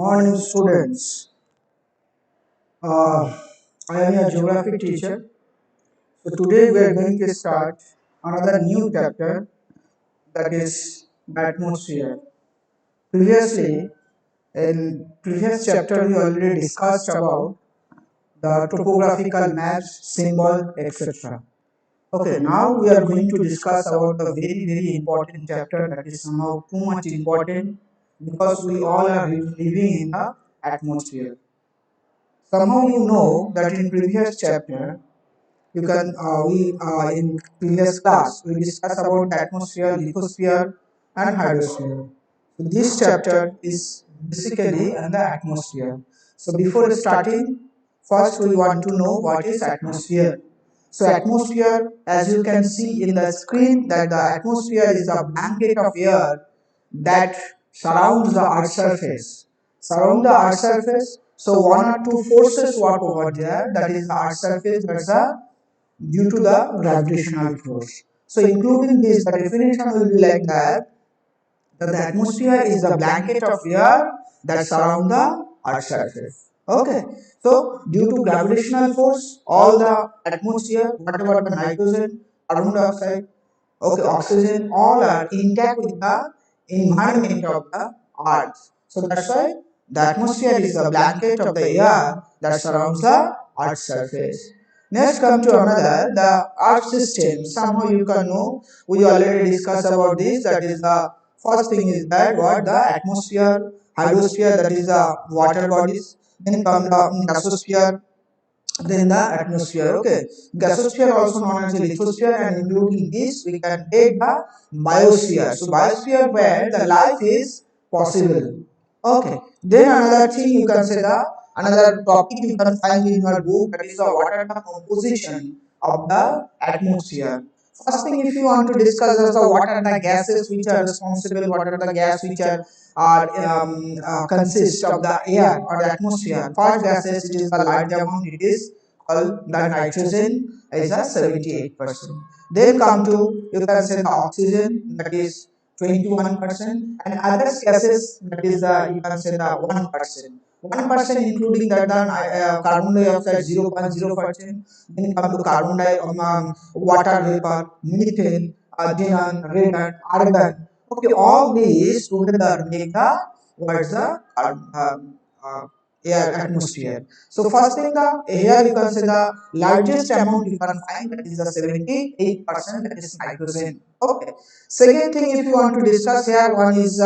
Morning, students. Uh, I am your geography teacher. So today we are going to start another new chapter, that is atmosphere. Previously, in previous chapter we already discussed about the topographical maps, symbol, etc. Okay, now we are going to discuss about the very important chapter that is somehow too much important because we all are living in the atmosphere. Somehow you know that in previous chapter you can we in previous class we discussed about the atmosphere, lithosphere, and hydrosphere. So this chapter is basically on the atmosphere. So before starting, first we want to know what is atmosphere. So atmosphere, as you can see in the screen, that the atmosphere is a blanket of air that surrounds the earth's surface. Surround the earth's surface. So one or two forces work over there. That is the earth's surface. That's a due to the gravitational force. So including this, the definition will be like that the atmosphere is the blanket of air that surround the earth's surface. Okay. So due to gravitational force, all the atmosphere, whatever the nitrogen, carbon dioxide, okay, oxygen, all are intact with the environment of the earth. So that's why the atmosphere is the blanket of the air that surrounds the earth's surface. Next come to another, the earth system. Somehow you can know, we already discussed about this, that is the first thing is that what the atmosphere, hydrosphere, that is the water bodies, then come the gasosphere, then the atmosphere. Okay, gasosphere also known as the lithosphere, and including this we can take the biosphere. So biosphere where the life is possible. Okay, then another thing you can say the another topic you can find in your book, that is the what are the composition of the atmosphere. First thing, if you want to discuss is the what are the gases which are responsible, what are the gas which are consist of the air or the atmosphere. First gases, it is the large amount, it is called the nitrogen is a 78%. Then come to, you can say the oxygen, that is 21%, and other gases, that is the, you can say the 1%. 1% including that the carbon dioxide 0.0%, then come to water vapor, methane, xenon, radon, argon. Okay, all these together make the what's the air atmosphere. So first thing, the here you can say the largest amount you can find, that is the 78%, that is nitrogen. Okay. Second thing, if you want to discuss here, one is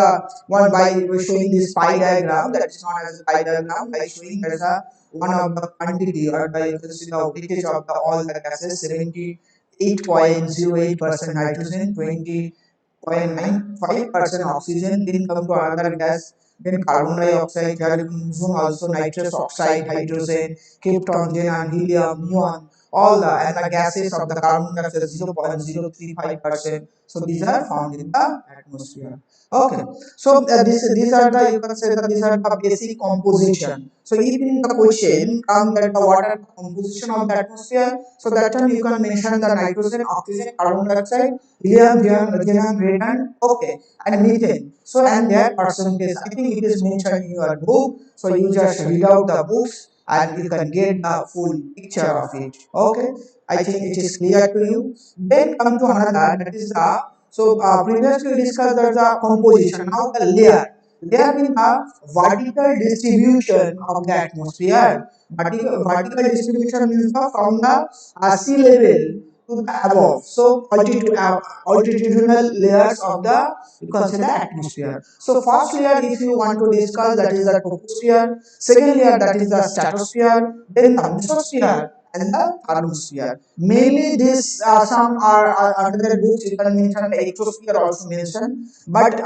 one by showing this pi diagram, that is known as a pi diagram, by showing there's a one of the quantity or by you can see the weightage of the all the gases, 78.08% nitrogen, 20.95% oxygen, then come to another gas, then carbon dioxide, here you can zoom also nitrous oxide, hydrogen, krypton, xenon, helium, neon, all the and the gases of the carbon dioxide 0.035%. So these are found in the atmosphere. Okay. So these are the, you can say that these are the basic composition. So if in the question come that the water composition of the atmosphere, so that time you can mention the nitrogen, oxygen, carbon dioxide, helium, xenon, radon, okay, and methane. So and their percentage, I think it is mentioned in your book. So you just read out the books and you can get the full picture of it. Okay, I think it is clear to you. Then come to another, that is the, so previously we discussed that the composition. Now the layer. Layer means the vertical distribution of the atmosphere. Vertical distribution means the from the sea level to the above. So altitudinal layers of the, you can say the atmosphere. So first layer, if you want to discuss, that is the troposphere. Second layer, that is the stratosphere. Then the mesosphere and the thermosphere. Mainly this some are under the books you can mention the ectosphere also mentioned, but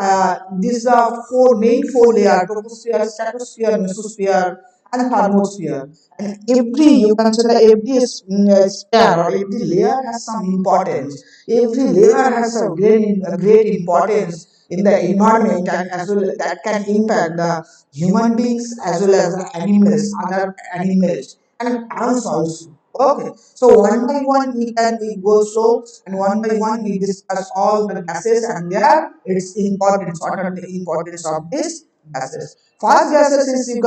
these are four layer: troposphere, stratosphere, mesosphere, and thermosphere. And every, you can say that every sphere or every layer has some importance. Every layer has a great importance in the environment, and as well that can impact the human beings as well as the animals, other animals, and plants also. Okay, so one by one we go slow, and one by one we discuss all the gases and their its importance. What are the importance of these gases. First gases is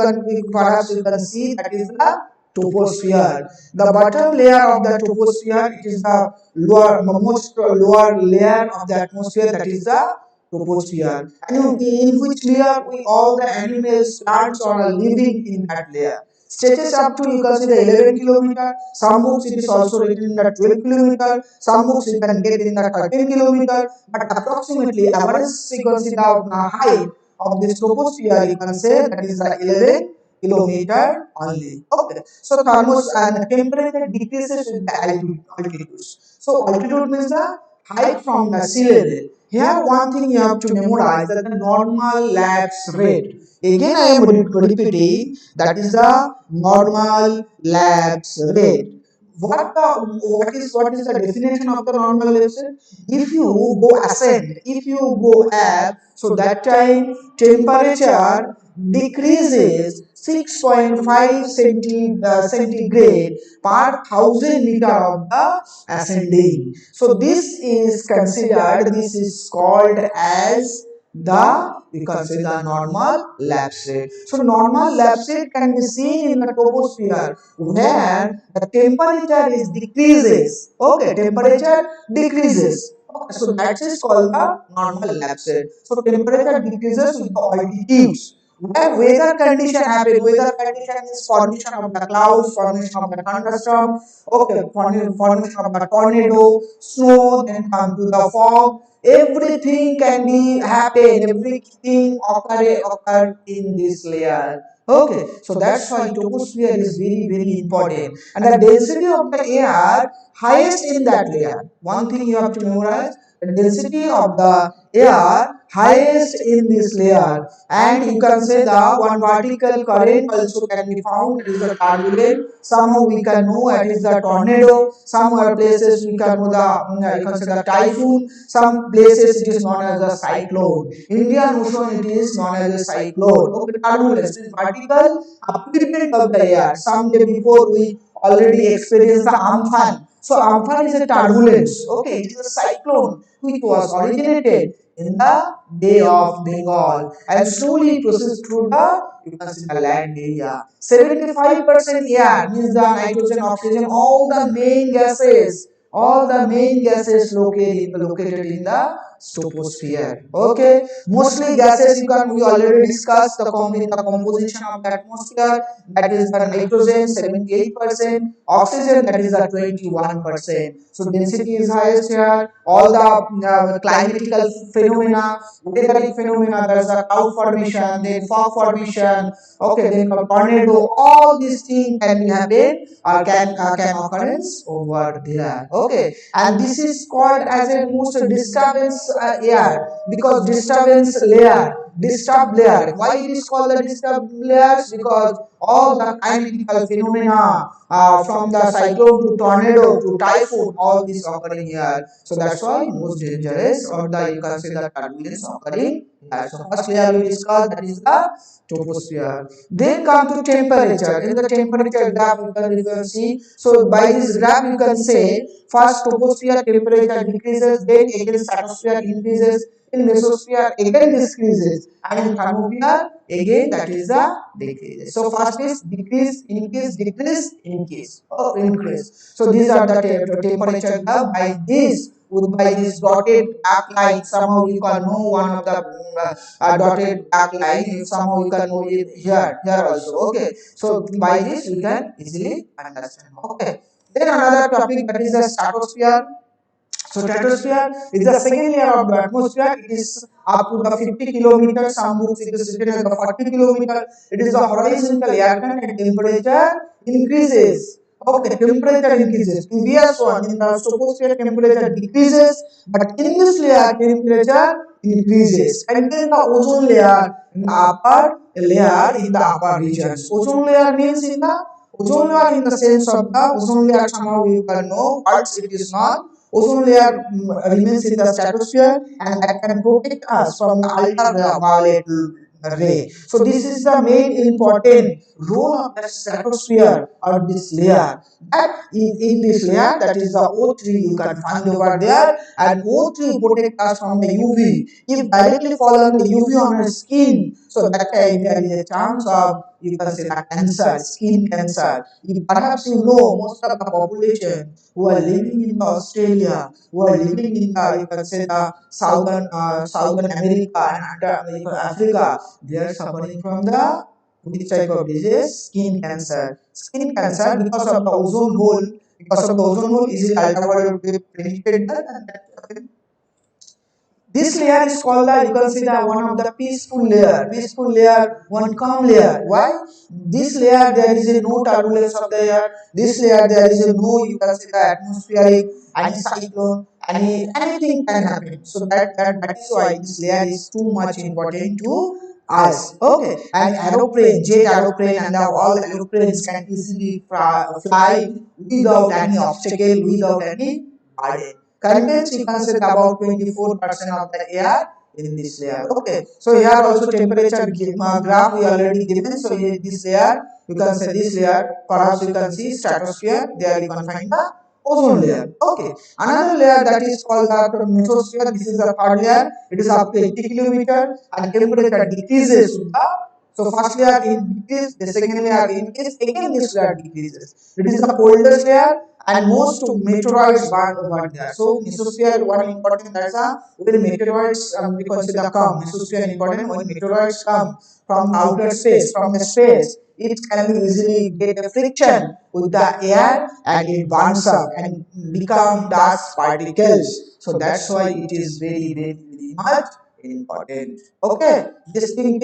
perhaps you can see that is the troposphere. The bottom layer of the troposphere, it is the most lower layer of the atmosphere, that is the troposphere. And in which layer we all the animals, plants are living in that layer. Stretches up to you can see the 11 kilometer. Some books it is also written in the 12 kilometer. Some books you can get in the 13 kilometer. But approximately average you can see the height of this troposphere you can say that is the 11 kilometer only. Okay. So thermos and the temperature decreases with the altitudes. So altitude means the height from the sea level. Here one thing you have to memorize that the normal lapse rate. Again I am repeating that is the normal lapse rate. What is the definition of the normal lapse rate? If you go ascend, if you go up, so that time temperature decreases 6.5 centigrade per thousand meter of the ascending. So this is called as the we consider the normal lapse rate. So normal lapse rate can be seen in the troposphere where the temperature is decreases. Okay, temperature decreases. Okay, so that is called the normal lapse rate. So temperature decreases with the altitudes. Where weather condition happen, weather condition is formation of the clouds, formation of the thunderstorm, okay, formation of the tornado, snow, then come to the fog. Everything can be happen, everything occur in this layer. Okay, so that's why troposphere is very important, and the density of the air highest in that layer. One thing you have to memorize: the density of the air highest in this layer, and you can say the one vertical current also can be found. It is the turbulent. Somehow we can know it is the tornado. Some other places we can know the you can say the typhoon. Some places it is known as the cyclone. Indian Ocean it is known as a cyclone. Okay, turbulence is vertical upliftment of the air. Some day before we already experienced the Amphan. So Amphan is a turbulence. Okay, it is a cyclone which was originated in the Bay of Bengal and slowly proceeds through the you can see the land area. 75% air means the nitrogen, oxygen, all the main gases located in the troposphere. Okay, mostly gases you can we already discussed the composition of the atmosphere, that is the nitrogen 78%, oxygen that is the 21%. So density is highest here. All the climatical phenomena, weathering phenomena, there's a cloud formation, then fog formation, okay, then tornado, all these things can be happen or can occurrence over there. Okay, and this is called as a most disturbance air because disturbed layer. Why it is called the disturbed layers? Because all the climatical phenomena from the cyclone to tornado to typhoon, all this occurring here. So that's why most dangerous or the you can say the turbulence occurring here. So first layer we discussed, that is the troposphere. Then come to temperature. In the temperature graph you can see. So by this graph you can say first troposphere temperature decreases, then again stratosphere increases, in mesosphere again decreases, and in thermosphere again that is the decreases. So first is decrease, increase, or increase. So these are the temperature graph. By this dotted black line, somehow you can know one of the dotted black line. Somehow you can know it here also. Okay, so by this you can easily understand. Okay. Then another topic, that is the stratosphere. So stratosphere is the second layer of the atmosphere. It is up to the 50 kilometers. Some books it is written as the 40 kilometers. It is the horizontal air current and temperature increases. Okay, temperature increases. Previous one in the troposphere temperature decreases, but in this layer temperature increases. And then the ozone layer in the upper regions. Ozone layer means in the ozone layer in the sense of the ozone layer, somehow you can know what it is not. Ozone layer remains in the stratosphere and that can protect us from the ultraviolet ray. So this is the main important role of the stratosphere or this layer. That in this layer, that is the O3 you can find over there, and O3 protect us from the UV. If directly fall on the UV on our skin, so that time there is a chance of, you can say, the cancer, skin cancer. Perhaps you know most of the population who are living in Australia, who are living in the, you can say, the southern America and Africa, they are suffering from the which type of disease? Skin cancer. Skin cancer because of the ozone hole. Because of the ozone hole, easily ultraviolet wave penetrate that, and that this layer is called the, you can say, the one of the peaceful layer, one calm layer. Why? This layer there is a no turbulence of the air. This layer there is a no, you can say, the atmospheric, any cyclone, anything can happen. So that is why this layer is too much important to us. Okay, and aeroplane, jet aeroplane, and all aeroplanes can easily fly without any obstacle, without any burden. Contains, you can say, about 24% of the air in this layer. Okay, so here also temperature graph we already given. So here this layer, you can say, this layer, perhaps you can see stratosphere, there you can find the ozone layer. Okay, another layer that is called the mesosphere. This is the third layer. It is up to 80 kilometer, and temperature decreases with the, so first layer increases, the second layer increases, again this layer decreases. It is the coldest layer, and most meteoroids burn over there. So mesosphere one important, that's a, when meteoroids we consider come, mesosphere important when meteoroids come from outer space, from the space, it can easily get a friction with the air and it burns up and become dust particles. So that's why it is very much important. Okay, this thing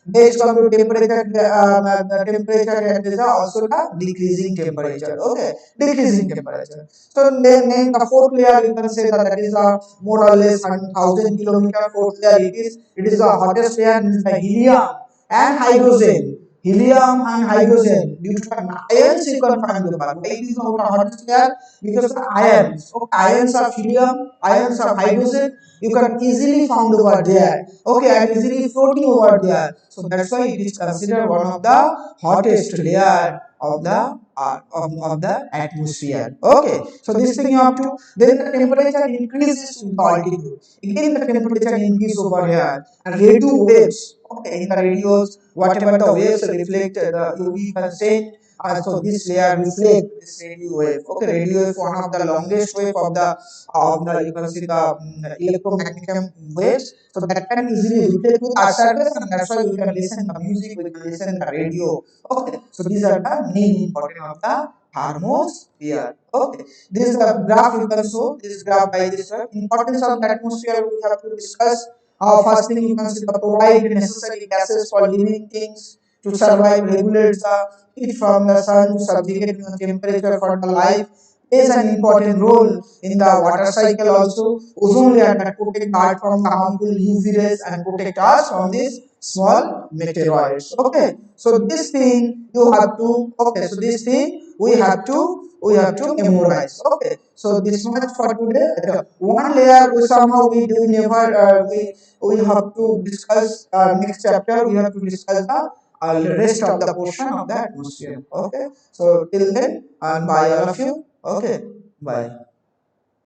based on the temperature, the temperature, and is also the decreasing temperature. Okay, decreasing temperature. So then the fourth layer, you can say that is a more or less 1,000 kilometer. Fourth layer, it is the hottest layer, is the helium and hydrogen. Helium and hydrogen, due to the ions you can find over. Why it is not a hottest layer? Because the ions. Okay, ions of helium, ions of hydrogen, you can easily found over there. Okay, and easily floating over there. So that's why it is considered one of the hottest layer of the atmosphere. Okay, so this thing you have to, then the temperature increases with the altitude. Again the temperature increase over here, and radio waves. Okay, in the radios, whatever the waves reflect the UV content, so this layer reflect this radio wave. Okay, radio wave one of the longest wave of the, you can see, the electromagnetic waves. So that can easily reflect with our surface, and that's why we can listen the music, we can listen the radio. Okay, so these are the main important of the thermosphere. Okay, this is the graph you can show. This graph by this importance of the atmosphere we have to discuss. First thing, you can see, the provide necessary gases for living things to survive, regulates the heat from the sun, subjugate the temperature for the life, plays an important role in the water cycle also. Ozone layer that protect the earth from the harmful UV rays and protect us from these small meteoroids. Okay, so this thing you have to, okay, so this thing we have to memorize. Okay, so this much for today. One layer we somehow we never we have to discuss next chapter. We have to discuss the rest of the portion of the atmosphere. Okay, so till then, and bye all of you. Okay, bye.